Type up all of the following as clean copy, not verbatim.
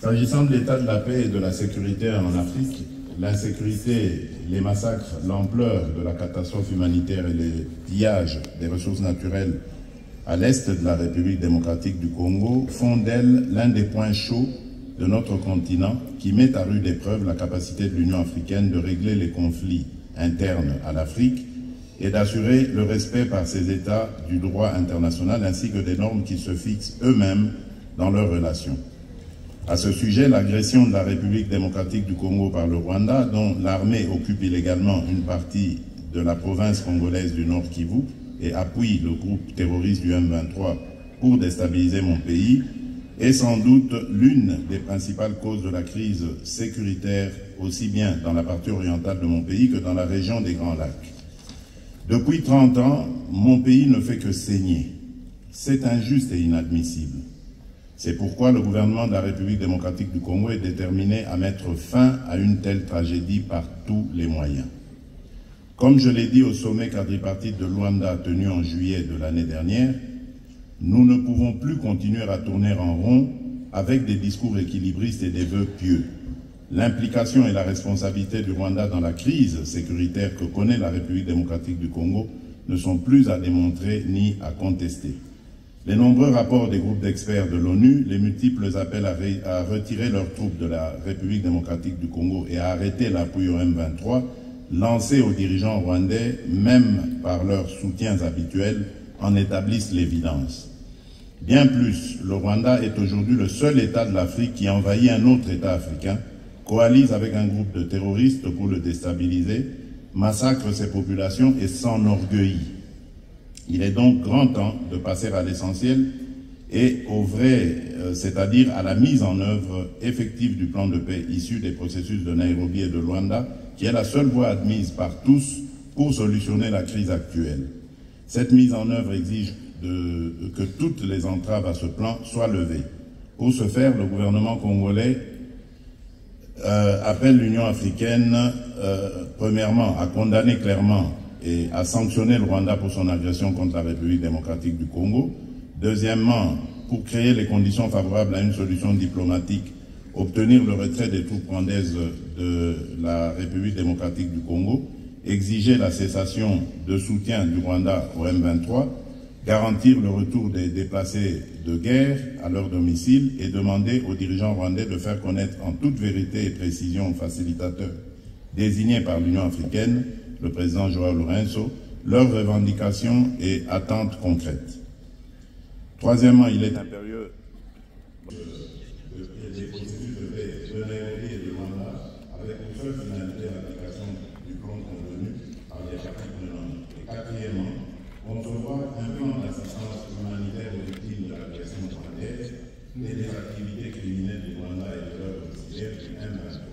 S'agissant de l'état de la paix et de la sécurité en Afrique, l'insécurité, les massacres, l'ampleur de la catastrophe humanitaire et les pillages des ressources naturelles à l'est de la République démocratique du Congo font d'elle l'un des points chauds de notre continent qui met à rude épreuve la capacité de l'Union africaine de régler les conflits internes à l'Afrique et d'assurer le respect par ces États du droit international ainsi que des normes qui se fixent eux-mêmes dans leurs relations. À ce sujet, l'agression de la République démocratique du Congo par le Rwanda, dont l'armée occupe illégalement une partie de la province congolaise du Nord Kivu et appuie le groupe terroriste du M23 pour déstabiliser mon pays, est sans doute l'une des principales causes de la crise sécuritaire, aussi bien dans la partie orientale de mon pays que dans la région des Grands Lacs. Depuis 30 ans, mon pays ne fait que saigner. C'est injuste et inadmissible. C'est pourquoi le gouvernement de la République démocratique du Congo est déterminé à mettre fin à une telle tragédie par tous les moyens. Comme je l'ai dit au sommet quadripartite de Luanda tenu en juillet de l'année dernière, nous ne pouvons plus continuer à tourner en rond avec des discours équilibristes et des vœux pieux. L'implication et la responsabilité du Rwanda dans la crise sécuritaire que connaît la République démocratique du Congo ne sont plus à démontrer ni à contester. Les nombreux rapports des groupes d'experts de l'ONU, les multiples appels à retirer leurs troupes de la République démocratique du Congo et à arrêter l'appui au M23, lancés aux dirigeants rwandais, même par leurs soutiens habituels, en établissent l'évidence. Bien plus, le Rwanda est aujourd'hui le seul État de l'Afrique qui envahit un autre État africain, coalise avec un groupe de terroristes pour le déstabiliser, massacre ses populations et s'enorgueillit. Il est donc grand temps de passer à l'essentiel et au vrai, c'est-à-dire à la mise en œuvre effective du plan de paix issu des processus de Nairobi et de Luanda, qui est la seule voie admise par tous pour solutionner la crise actuelle. Cette mise en œuvre exige que toutes les entraves à ce plan soient levées. Pour ce faire, le gouvernement congolais appelle l'Union africaine, premièrement, à condamner clairement et à sanctionner le Rwanda pour son agression contre la République démocratique du Congo. Deuxièmement, pour créer les conditions favorables à une solution diplomatique, obtenir le retrait des troupes rwandaises de la République démocratique du Congo, exiger la cessation de soutien du Rwanda au M23, garantir le retour des déplacés de guerre à leur domicile et demander aux dirigeants rwandais de faire connaître en toute vérité et précision aux facilitateurs désignés par l'Union africaine, le président Joao Lourenço, leurs revendications et attentes concrètes. Troisièmement, il est impérieux des processus de paix de Nairobi et de Luanda avec une seule finalité d'application du plan convenu par les parties prenantes. Et quatrièmement, concevoir un plan d'assistance humanitaire aux victimes de l'agression rwandaise et des activités criminelles du Rwanda et de leurs auxiliaires du M23.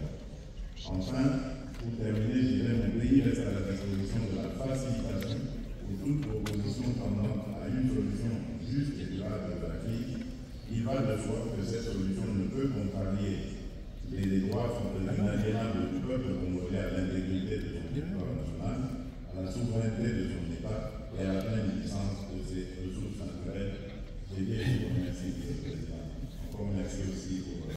Enfin, pour terminer, je dirais mon pays reste à la disposition de la facilitation de toute proposition tendant à une solution juste et durable de la crise. Il va de soi que cette solution ne peut contrarier les droits inaliénables du peuple congolais à l'intégrité de son territoire national, à la souveraineté de son État et à la pleine puissance de ses ressources naturelles. J'ai bien remercié, Monsieur le Président. Encore merci aussi